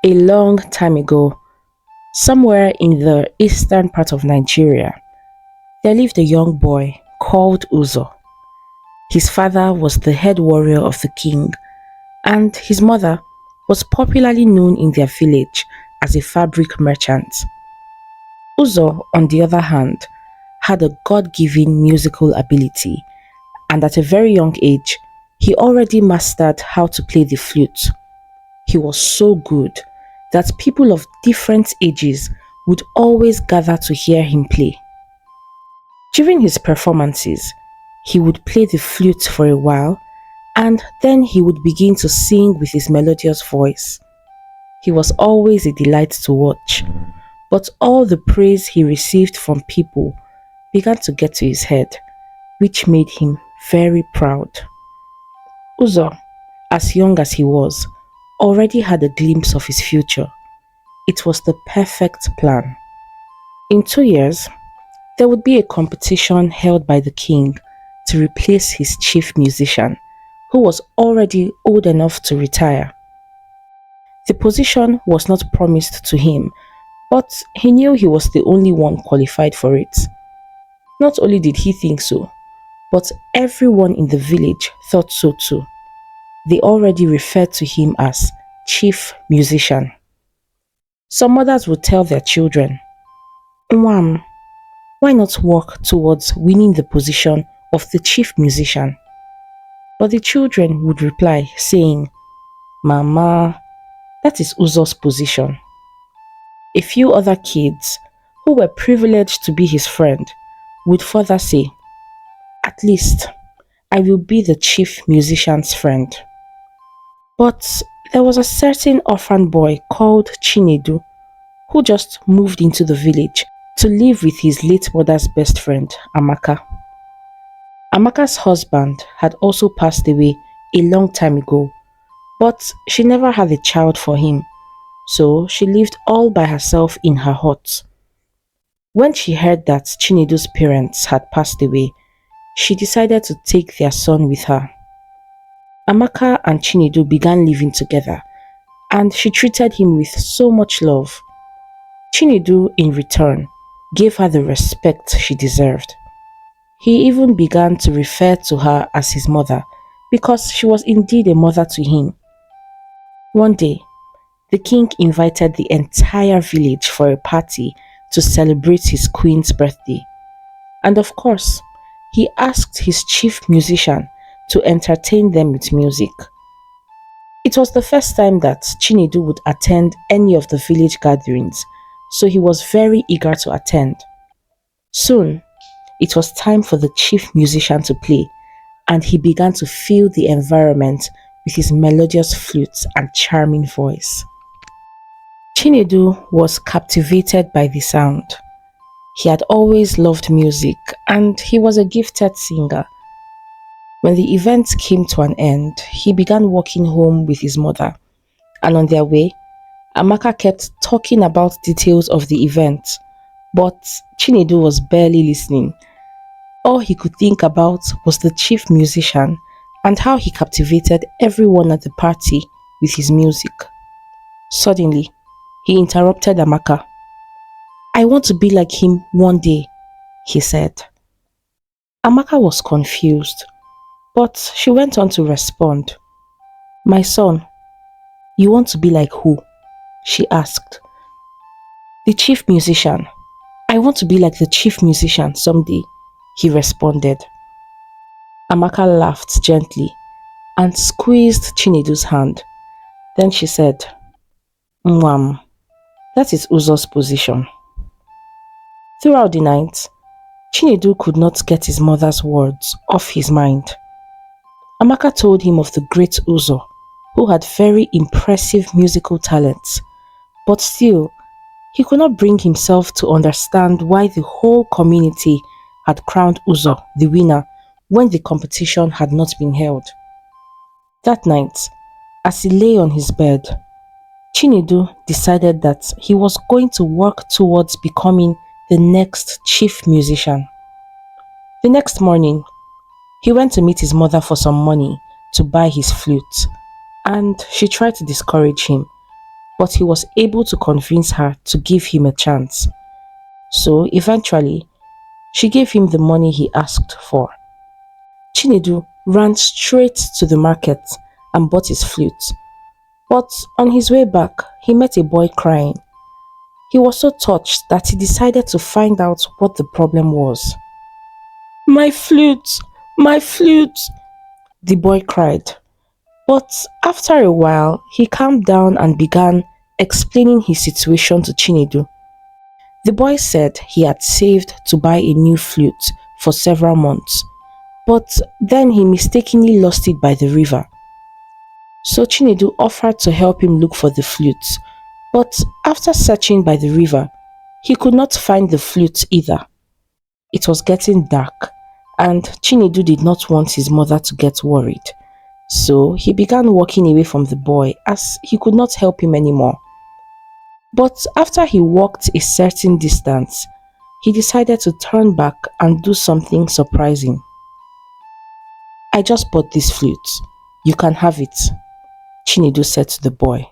A long time ago, somewhere in the eastern part of Nigeria, there lived a young boy called Uzo. His father was the head warrior of the king, and his mother was popularly known in their village as a fabric merchant. Uzo, on the other hand, had a God given musical ability, and at a very young age, he already mastered how to play the flute. He was so good that people of different ages would always gather to hear him play. During his performances, he would play the flute for a while and then he would begin to sing with his melodious voice. He was always a delight to watch, but all the praise he received from people began to get to his head, which made him very proud. Uzo, as young as he was, already had a glimpse of his future. It was the perfect plan. In 2 years, there would be a competition held by the king to replace his chief musician, who was already old enough to retire. The position was not promised to him, but he knew he was the only one qualified for it. Not only did he think so, but everyone in the village thought so too. They already referred to him as chief musician. Some mothers would tell their children, "Mwam, why not work towards winning the position of the chief musician?" But the children would reply saying, "Mama, that is Uzo's position." A few other kids, who were privileged to be his friend, would further say, "At least, I will be the chief musician's friend." But there was a certain orphan boy called Chinedu who just moved into the village to live with his late mother's best friend, Amaka. Amaka's husband had also passed away a long time ago, but she never had a child for him, so she lived all by herself in her hut. When she heard that Chinedu's parents had passed away, she decided to take their son with her. Amaka and Chinedu began living together, and she treated him with so much love. Chinedu, in return, gave her the respect she deserved. He even began to refer to her as his mother because she was indeed a mother to him. One day, the king invited the entire village for a party to celebrate his queen's birthday. And of course, he asked his chief musician to entertain them with music. It was the first time that Chinedu would attend any of the village gatherings, so he was very eager to attend. Soon, it was time for the chief musician to play, and he began to fill the environment with his melodious flute and charming voice. Chinedu was captivated by the sound. He had always loved music and he was a gifted singer. When the event came to an end, he began walking home with his mother, and on their way, Amaka kept talking about details of the event, but Chinedu was barely listening. All he could think about was the chief musician and how he captivated everyone at the party with his music. Suddenly, he interrupted Amaka. "I want to be like him one day," he said. Amaka was confused, but she went on to respond. "My son, you want to be like who?" she asked. "The chief musician. I want to be like the chief musician someday," he responded. Amaka laughed gently and squeezed Chinedu's hand. Then she said, "Mwam, that is Uzo's position." Throughout the night, Chinedu could not get his mother's words off his mind. Amaka told him of the great Uzo, who had very impressive musical talents, but still, he could not bring himself to understand why the whole community had crowned Uzo the winner when the competition had not been held. That night, as he lay on his bed, Chinedu decided that he was going to work towards becoming the next chief musician. The next morning, he went to meet his mother for some money to buy his flute, and she tried to discourage him, but he was able to convince her to give him a chance. So eventually, she gave him the money he asked for. Chinedu ran straight to the market and bought his flute. But on his way back, he met a boy crying. He was so touched that he decided to find out what the problem was. "My flute! My flute!" the boy cried. But after a while, he calmed down and began explaining his situation to Chinedu. The boy said he had saved to buy a new flute for several months, but then he mistakenly lost it by the river. So Chinedu offered to help him look for the flute, but after searching by the river, he could not find the flute either. It was getting dark, and Chinedu did not want his mother to get worried. So he began walking away from the boy as he could not help him anymore. But after he walked a certain distance, he decided to turn back and do something surprising. "I just bought this flute. You can have it," Chinedu said to the boy.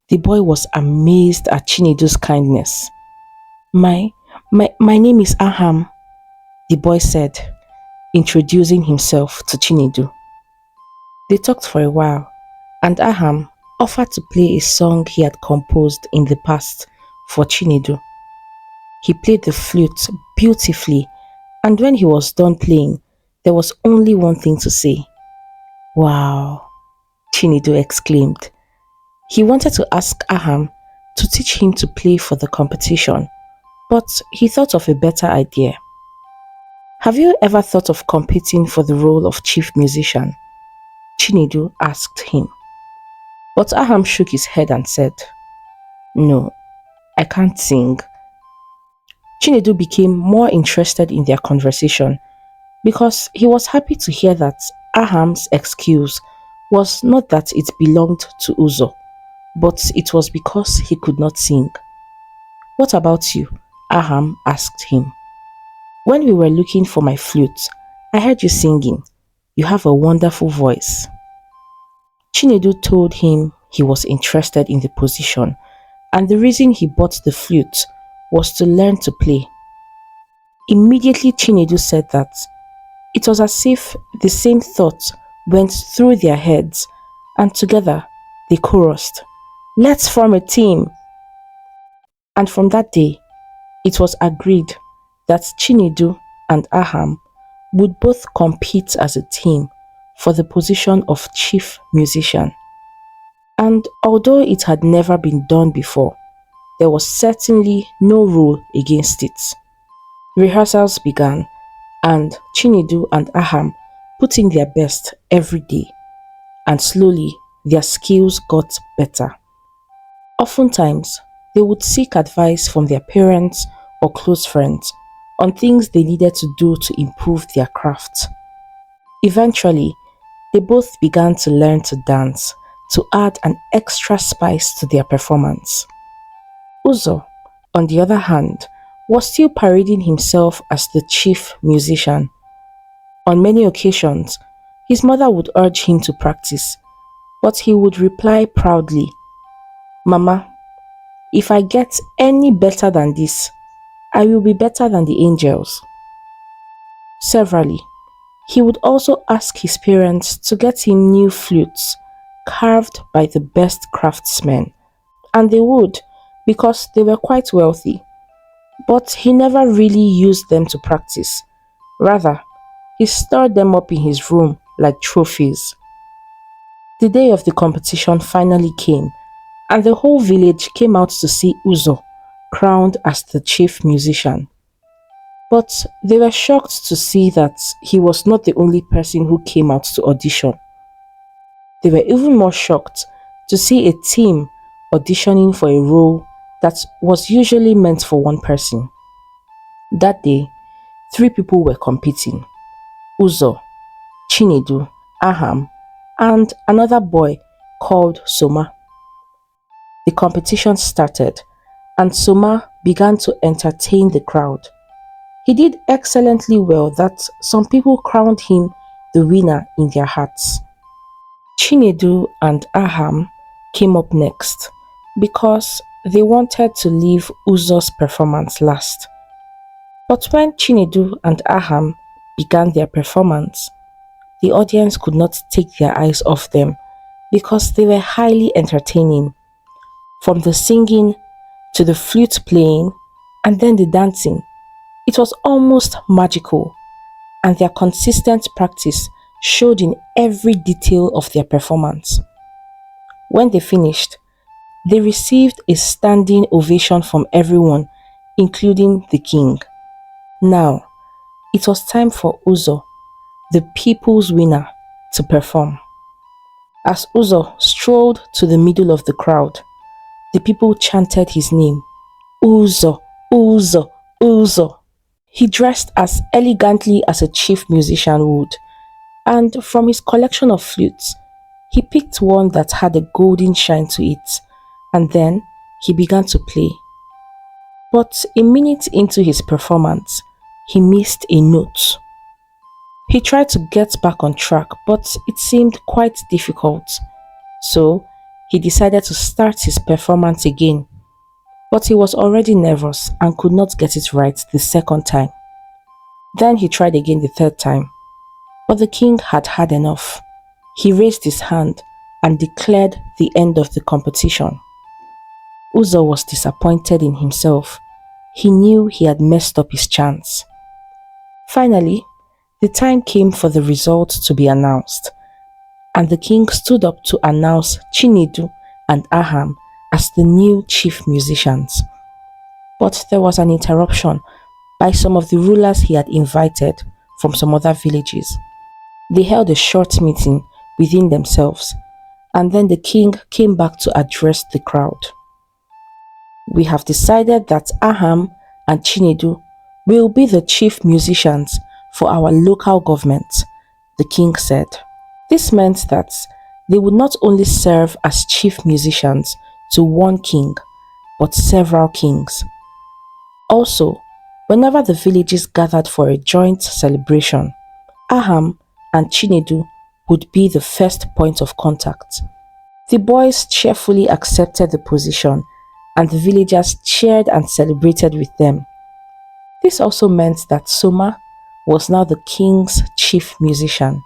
The boy was amazed at Chinedu's kindness. My name is Aham," the boy said, introducing himself to Chinedu. They talked for a while, and Aham offered to play a song he had composed in the past for Chinedu. He played the flute beautifully, and when he was done playing, there was only one thing to say. "Wow," Chinedu exclaimed. He wanted to ask Aham to teach him to play for the competition, but he thought of a better idea. "Have you ever thought of competing for the role of chief musician?" Chinedu asked him. But Aham shook his head and said, "No, I can't sing." Chinedu became more interested in their conversation because he was happy to hear that Aham's excuse was not that it belonged to Uzo, but it was because he could not sing. "What about you?" Aham asked him. "When we were looking for my flute, I heard you singing. You have a wonderful voice." Chinedu told him he was interested in the position, and the reason he bought the flute was to learn to play. Immediately Chinedu said that it was as if the same thought went through their heads, and together they chorused, "Let's form a team." And from that day, it was agreed that Chinedu and Aham would both compete as a team for the position of chief musician. And although it had never been done before, there was certainly no rule against it. Rehearsals began, and Chinedu and Aham put in their best every day, and slowly their skills got better. Oftentimes, they would seek advice from their parents or close friends on things they needed to do to improve their craft. Eventually, they both began to learn to dance to add an extra spice to their performance. Uzo, on the other hand, was still parading himself as the chief musician. On many occasions, his mother would urge him to practice, but he would reply proudly, "Mama, if I get any better than this, I will be better than the angels." Severally, he would also ask his parents to get him new flutes carved by the best craftsmen, and they would because they were quite wealthy. But he never really used them to practice. Rather, he stored them up in his room like trophies. The day of the competition finally came, and the whole village came out to see Uzo crowned as the chief musician. But they were shocked to see that he was not the only person who came out to audition. They were even more shocked to see a team auditioning for a role that was usually meant for one person. That day, three people were competing: Uzo, Chinedu, Aham, and another boy called Soma. The competition started, and Soma began to entertain the crowd. He did excellently well that some people crowned him the winner in their hearts. Chinedu and Aham came up next, because they wanted to leave Uzo's performance last. But when Chinedu and Aham began their performance, the audience could not take their eyes off them because they were highly entertaining. From the singing to the flute playing and then the dancing, it was almost magical, and their consistent practice showed in every detail of their performance. When they finished, they received a standing ovation from everyone, including the king. Now, it was time for Uzo, the people's winner, to perform. As Uzo strolled to the middle of the crowd, the people chanted his name, Uzo, Uzo, Uzo. He dressed as elegantly as a chief musician would, and from his collection of flutes, he picked one that had a golden shine to it, and then he began to play. But a minute into his performance, he missed a note. He tried to get back on track, but it seemed quite difficult. So, he decided to start his performance again. But he was already nervous and could not get it right the second time. Then he tried again the third time, but the king had had enough. He raised his hand and declared the end of the competition. Uzo was disappointed in himself. He knew he had messed up his chance. Finally, the time came for the result to be announced, and the king stood up to announce Chinedu and Aham as the new chief musicians. But there was an interruption by some of the rulers he had invited from some other villages. They held a short meeting within themselves, and then the king came back to address the crowd. We have decided that Aham and Chinedu will be the chief musicians for our local government, the king said. This meant that they would not only serve as chief musicians to one king, but several kings. Also, whenever the villages gathered for a joint celebration, Aham and Chinedu would be the first point of contact. The boys cheerfully accepted the position, and the villagers cheered and celebrated with them. This also meant that Soma was now the king's chief musician,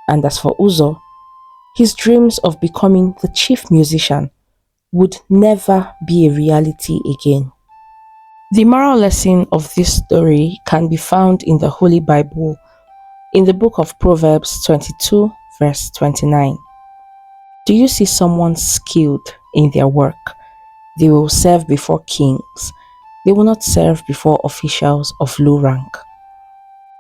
and as for Uzo, his dreams of becoming the chief musician would never be a reality again. The moral lesson of this story can be found in the Holy Bible, in the book of Proverbs 22, verse 29. Do you see someone skilled in their work? They will serve before kings. They will not serve before officials of low rank.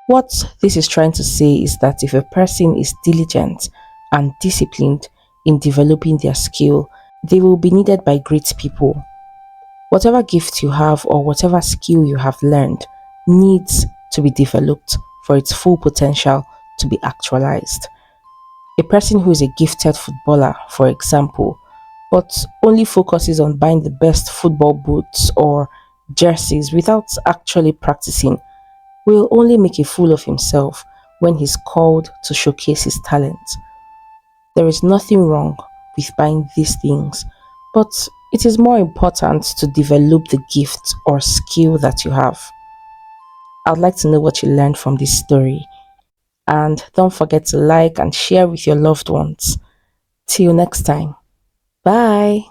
What this is trying to say is that if a person is diligent and disciplined in developing their skill, they will be needed by great people. Whatever gift you have or whatever skill you have learned needs to be developed for its full potential to be actualized. A person who is a gifted footballer, for example, but only focuses on buying the best football boots or jerseys without actually practicing will only make a fool of himself when he's called to showcase his talent. There is nothing wrong with buying these things, but it is more important to develop the gift or skill that you have. I'd like to know what you learned from this story. And don't forget to like and share with your loved ones. Till next time. Bye.